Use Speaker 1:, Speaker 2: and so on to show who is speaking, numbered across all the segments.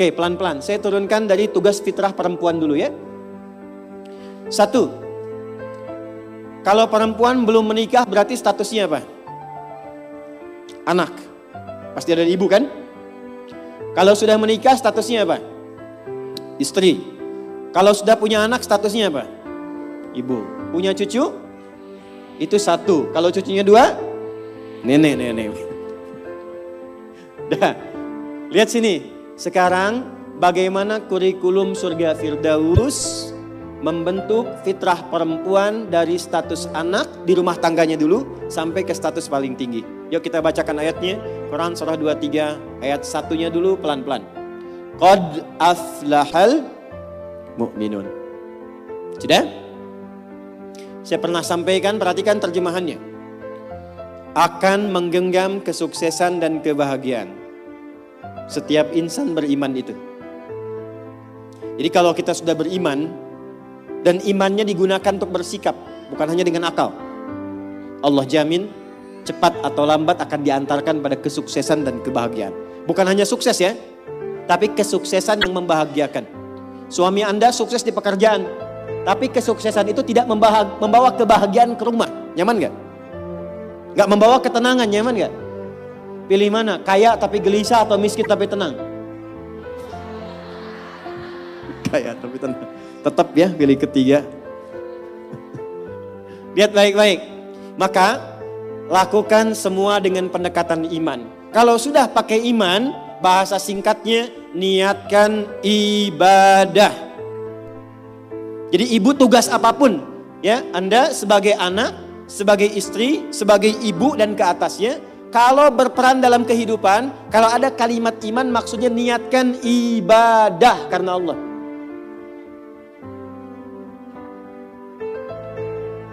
Speaker 1: Oke, pelan-pelan. Saya turunkan dari tugas fitrah perempuan dulu ya. 1. Kalau perempuan belum menikah berarti statusnya apa? Anak. Pasti ada ibu kan? Kalau sudah menikah statusnya apa? Istri. Kalau sudah punya anak statusnya apa? Ibu. Punya cucu? Itu 1. Kalau cucunya 2? Nenek. Dah. Lihat sini. Sekarang bagaimana kurikulum surga Firdaus membentuk fitrah perempuan dari status anak di rumah tangganya dulu sampai ke status paling tinggi. Yuk kita bacakan ayatnya. Quran surah 23 ayat 1-nya dulu pelan-pelan. Qad aflahal mu'minun. Sudah? Saya pernah sampaikan, perhatikan terjemahannya. Akan menggenggam kesuksesan dan kebahagiaan. Setiap insan beriman itu. Jadi kalau kita sudah beriman dan imannya digunakan untuk bersikap, bukan hanya dengan akal, Allah jamin cepat atau lambat akan diantarkan pada kesuksesan dan kebahagiaan. Bukan hanya sukses ya, tapi kesuksesan yang membahagiakan. Suami Anda sukses di pekerjaan, tapi kesuksesan itu tidak membawa kebahagiaan ke rumah. Nyaman gak? Gak membawa ketenangan, nyaman gak? Pilih mana? Kaya tapi gelisah atau miskin tapi tenang? Kaya tapi tenang. Tetap ya pilih ketiga. Lihat baik-baik. Maka lakukan semua dengan pendekatan iman. Kalau sudah pakai iman, bahasa singkatnya niatkan ibadah. Jadi ibu tugas apapun, ya Anda sebagai anak, sebagai istri, sebagai ibu dan ke atasnya, kalau berperan dalam kehidupan, kalau ada kalimat iman maksudnya niatkan ibadah karena Allah.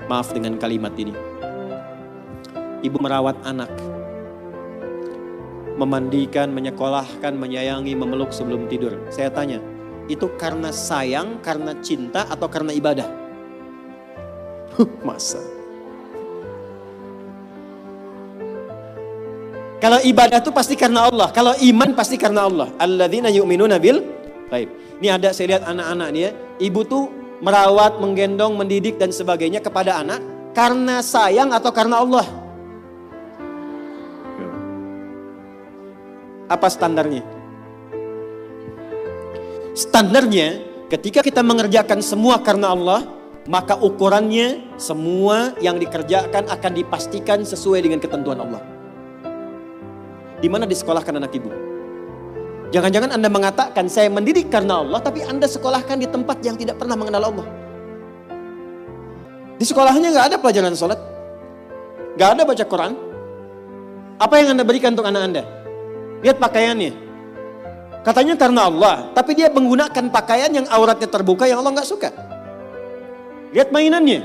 Speaker 1: Maaf dengan kalimat ini. Ibu merawat anak, memandikan, menyekolahkan, menyayangi, memeluk sebelum tidur. Saya tanya, itu karena sayang, karena cinta, atau karena ibadah? Masa? Kalau ibadah itu pasti karena Allah. Kalau iman pasti karena Allah. Alladzina yu'minuna bil ghaib. Ini ada saya lihat anak-anak dia. Ibu tuh merawat, menggendong, mendidik dan sebagainya kepada anak. Karena sayang atau karena Allah? Apa standarnya? Standarnya ketika kita mengerjakan semua karena Allah, maka ukurannya semua yang dikerjakan akan dipastikan sesuai dengan ketentuan Allah. Di mana disekolahkan anak ibu? Jangan-jangan Anda mengatakan saya mendidik karena Allah, tapi Anda sekolahkan di tempat yang tidak pernah mengenal Allah. Di sekolahnya nggak ada pelajaran sholat, nggak ada baca Quran. Apa yang Anda berikan untuk anak Anda? Lihat pakaiannya. Katanya karena Allah, tapi dia menggunakan pakaian yang auratnya terbuka yang Allah nggak suka. Lihat mainannya.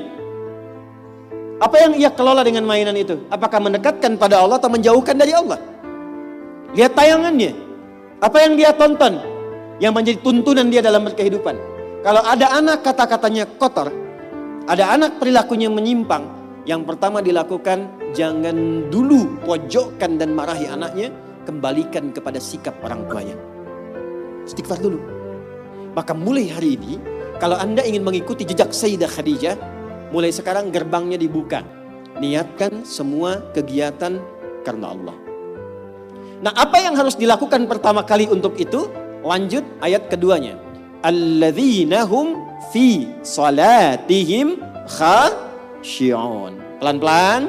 Speaker 1: Apa yang ia kelola dengan mainan itu? Apakah mendekatkan pada Allah atau menjauhkan dari Allah? Lihat tayangannya. Apa yang dia tonton yang menjadi tuntunan dia dalam berkehidupan. Kalau ada anak kata-katanya kotor, ada anak perilakunya menyimpang, yang pertama dilakukan jangan dulu pojokkan dan marahi anaknya, kembalikan kepada sikap orang tuanya. Istighfar dulu. Maka mulai hari ini, kalau Anda ingin mengikuti jejak Sayyidah Khadijah, mulai sekarang gerbangnya dibuka. Niatkan semua kegiatan karena Allah. Nah, apa yang harus dilakukan pertama kali untuk itu? Lanjut ayat keduanya. Alladzina hum fi salatihim khashi'un. Pelan-pelan.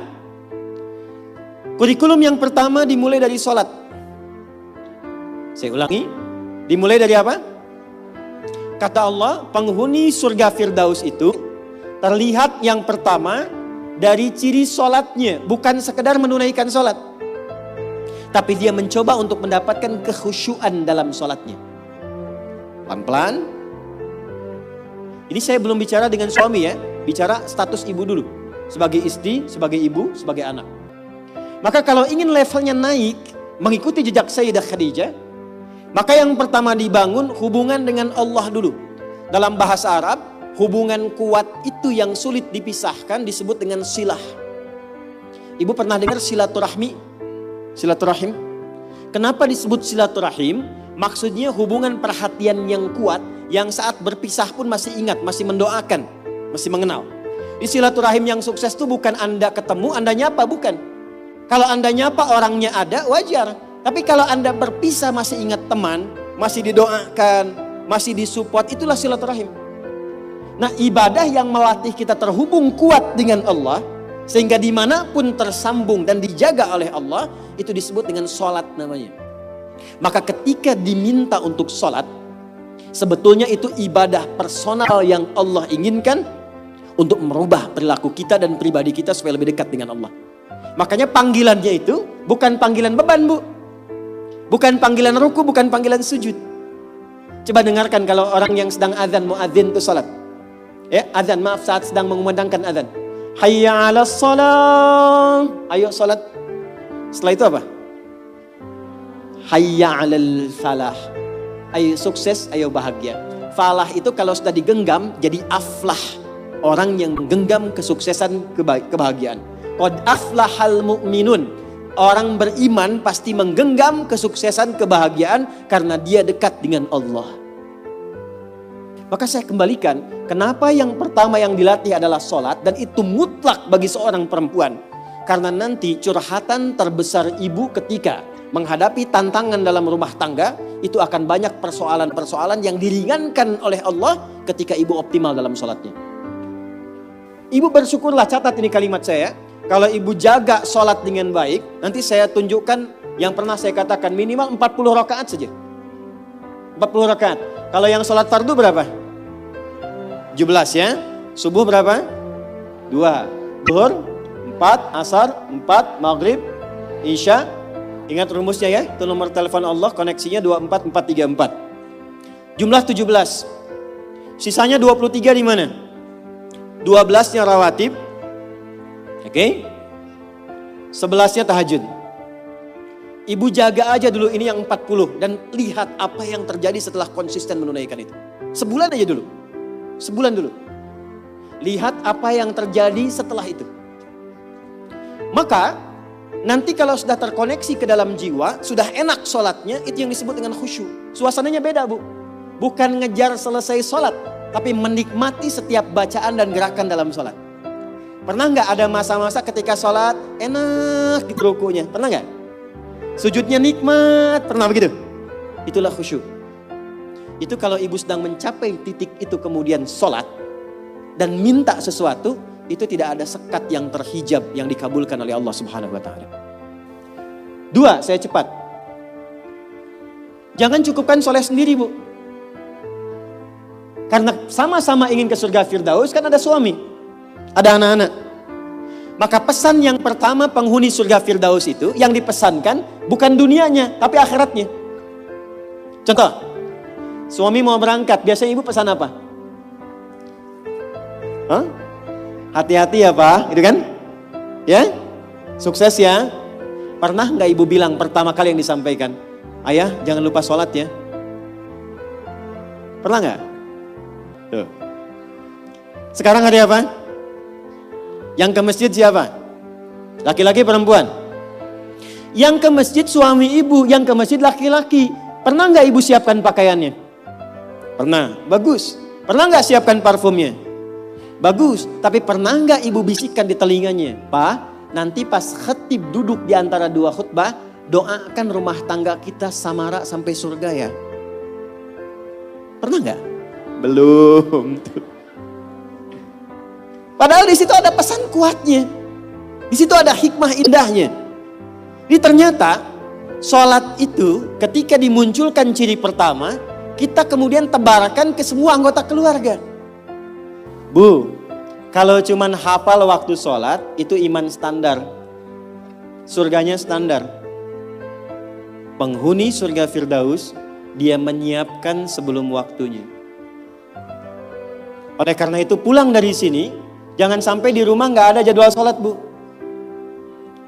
Speaker 1: Kurikulum yang pertama dimulai dari salat. Saya ulangi. Dimulai dari apa? Kata Allah, penghuni surga Firdaus itu terlihat yang pertama dari ciri salatnya, bukan sekedar menunaikan salat. Tapi dia mencoba untuk mendapatkan kekhusyuan dalam sholatnya. Pelan-pelan. Ini saya belum bicara dengan suami ya. Bicara status ibu dulu. Sebagai istri, sebagai ibu, sebagai anak. Maka kalau ingin levelnya naik, mengikuti jejak Sayyidah Khadijah, maka yang pertama dibangun hubungan dengan Allah dulu. Dalam bahasa Arab, hubungan kuat itu yang sulit dipisahkan disebut dengan silah. Ibu pernah dengar silaturahmi? Silaturahim. Kenapa disebut silaturahim? Maksudnya hubungan perhatian yang kuat, yang saat berpisah pun masih ingat, masih mendoakan, masih mengenal. Di silaturahim yang sukses itu bukan Anda ketemu, Anda nyapa, bukan. Kalau Anda nyapa orangnya ada, wajar. Tapi kalau Anda berpisah masih ingat teman, masih didoakan, masih disupport, itulah silaturahim. Nah, ibadah yang melatih kita terhubung kuat dengan Allah, sehingga dimanapun tersambung dan dijaga oleh Allah, itu disebut dengan sholat namanya. Maka ketika diminta untuk sholat, sebetulnya itu ibadah personal yang Allah inginkan untuk merubah perilaku kita dan pribadi kita supaya lebih dekat dengan Allah. Makanya panggilannya itu bukan panggilan beban, Bu. Bukan panggilan ruku, bukan panggilan sujud. Coba dengarkan kalau orang yang sedang azan, muadzin itu sholat. Ya, azan, maaf, saat sedang mengumandangkan azan. Hayya 'alas shalah. Ayo sholat. Setelah itu apa? Hayya 'alal falah. Ayo sukses, ayo bahagia. Falah itu kalau sudah digenggam jadi aflah. Orang yang menggenggam kesuksesan, kebahagiaan. Qad aflahal mu'minun. Orang beriman pasti menggenggam kesuksesan, kebahagiaan karena dia dekat dengan Allah. Maka saya kembalikan, kenapa yang pertama yang dilatih adalah sholat, dan itu mutlak bagi seorang perempuan. Karena nanti curhatan terbesar ibu ketika menghadapi tantangan dalam rumah tangga, itu akan banyak persoalan-persoalan yang diringankan oleh Allah ketika ibu optimal dalam sholatnya. Ibu bersyukurlah, catat ini kalimat saya. Kalau ibu jaga sholat dengan baik, nanti saya tunjukkan yang pernah saya katakan minimal 40 rakaat saja. 40 rakaat. Kalau yang sholat fardu berapa? 17 ya. Subuh berapa? 2. Zuhur 4, asar 4, maghrib, isya. Ingat rumusnya ya. Itu nomor telepon Allah, koneksinya 24434. Jumlah 17. Sisanya 23 di mana? 12-nya rawatib. Oke. 11-nya tahajud. Ibu jaga aja dulu ini yang 40 dan lihat apa yang terjadi setelah konsisten menunaikan itu. Sebulan aja dulu. Sebulan dulu. Lihat apa yang terjadi setelah itu. Maka nanti kalau sudah terkoneksi ke dalam jiwa, sudah enak sholatnya, itu yang disebut dengan khusyuk. Suasananya beda, Bu. Bukan ngejar selesai sholat, tapi menikmati setiap bacaan dan gerakan dalam sholat. Pernah nggak ada masa-masa ketika sholat enak gitu rukunya? Pernah nggak? Sujudnya nikmat, pernah begitu? Itulah khusyuk. Itu kalau ibu sedang mencapai titik itu kemudian sholat dan minta sesuatu, itu tidak ada sekat yang terhijab yang dikabulkan oleh Allah Subhanahu wa Ta'ala. 2, saya cepat. Jangan cukupkan soleh sendiri, Bu. Karena sama-sama ingin ke surga Firdaus, kan ada suami, ada anak-anak. Maka pesan yang pertama penghuni surga Firdaus itu yang dipesankan bukan dunianya, tapi akhiratnya. Contoh, suami mau berangkat, biasanya ibu pesan apa? Hah? Hati-hati ya Pak, gitu kan? Ya, sukses ya. Pernah nggak ibu bilang pertama kali yang disampaikan, ayah jangan lupa sholat ya? Pernah nggak? Tuh. Sekarang hari apa? Yang ke masjid siapa? Laki-laki perempuan? Yang ke masjid suami ibu, yang ke masjid laki-laki. Pernah nggak ibu siapkan pakaiannya? Pernah, bagus. Pernah nggak siapkan parfumnya? Bagus. Tapi pernah nggak ibu bisikkan di telinganya? Pak, nanti pas khatib duduk di antara dua khutbah, doakan rumah tangga kita samara sampai surga ya. Pernah nggak? Belum. Padahal di situ ada pesan kuatnya. Di situ ada hikmah indahnya. Jadi ternyata sholat itu ketika dimunculkan ciri pertama, kita kemudian tebarkan ke semua anggota keluarga. Bu, kalau cuman hafal waktu sholat, itu iman standar. Surganya standar. Penghuni surga Firdaus, dia menyiapkan sebelum waktunya. Oleh karena itu pulang dari sini, jangan sampai di rumah gak ada jadwal sholat, Bu.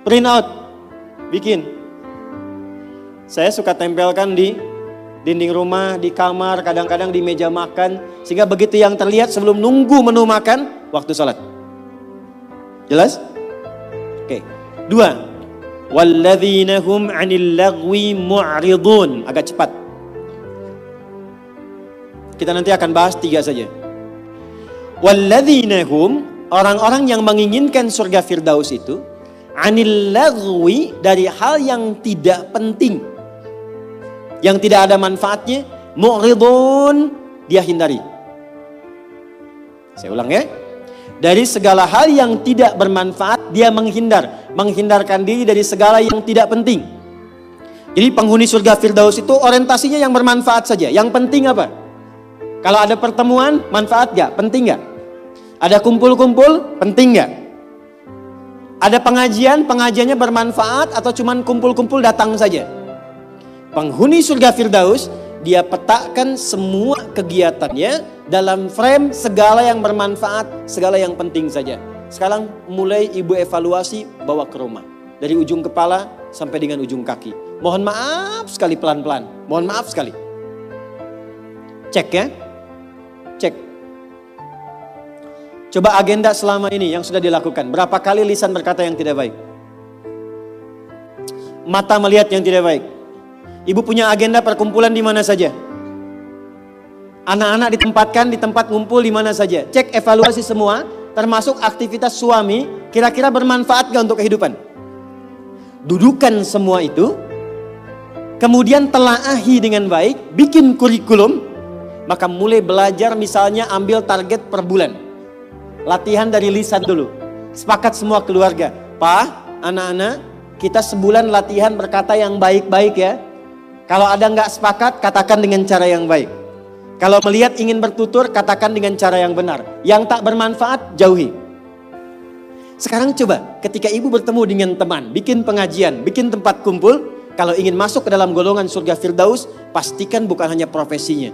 Speaker 1: Print out, bikin. Saya suka tempelkan di dinding rumah, di kamar, kadang-kadang di meja makan. Sehingga begitu yang terlihat sebelum nunggu menu makan, waktu sholat. Jelas? Oke. 2. Walladzina hum 'anil lagwi mu'ridun. Agak cepat. Kita nanti akan bahas 3 saja. Walladzina hum, orang-orang yang menginginkan surga Firdaus itu, anil lagwi, dari hal yang tidak penting, yang tidak ada manfaatnya, mu'ridun, dia hindari. Saya ulang ya. Dari segala hal yang tidak bermanfaat, dia menghindarkan diri dari segala yang tidak penting. Jadi penghuni surga Firdaus itu orientasinya yang bermanfaat saja. Yang penting apa? Kalau ada pertemuan, manfaat gak? Penting gak? Ada kumpul-kumpul, penting gak? Ada pengajiannya bermanfaat atau cuman kumpul-kumpul datang saja? Penghuni surga Firdaus, dia petakan semua kegiatannya dalam frame segala yang bermanfaat, segala yang penting saja. Sekarang mulai ibu evaluasi, bawa ke rumah. Dari ujung kepala sampai dengan ujung kaki. Mohon maaf sekali, pelan-pelan. Mohon maaf sekali. Cek ya. Cek. Coba agenda selama ini yang sudah dilakukan. Berapa kali lisan berkata yang tidak baik? Mata melihat yang tidak baik. Ibu punya agenda perkumpulan di mana saja? Anak-anak ditempatkan di tempat ngumpul di mana saja? Cek evaluasi semua, termasuk aktivitas suami, kira-kira bermanfaat gak untuk kehidupan? Dudukan semua itu, kemudian telaahi dengan baik, bikin kurikulum, maka mulai belajar, misalnya ambil target per bulan. Latihan dari lisan dulu. Sepakat semua keluarga. Pak, anak-anak, kita sebulan latihan berkata yang baik-baik ya. Kalau ada nggak sepakat, katakan dengan cara yang baik. Kalau melihat ingin bertutur, katakan dengan cara yang benar. Yang tak bermanfaat, jauhi. Sekarang coba, ketika ibu bertemu dengan teman, bikin pengajian, bikin tempat kumpul, kalau ingin masuk ke dalam golongan surga Firdaus, pastikan bukan hanya profesinya,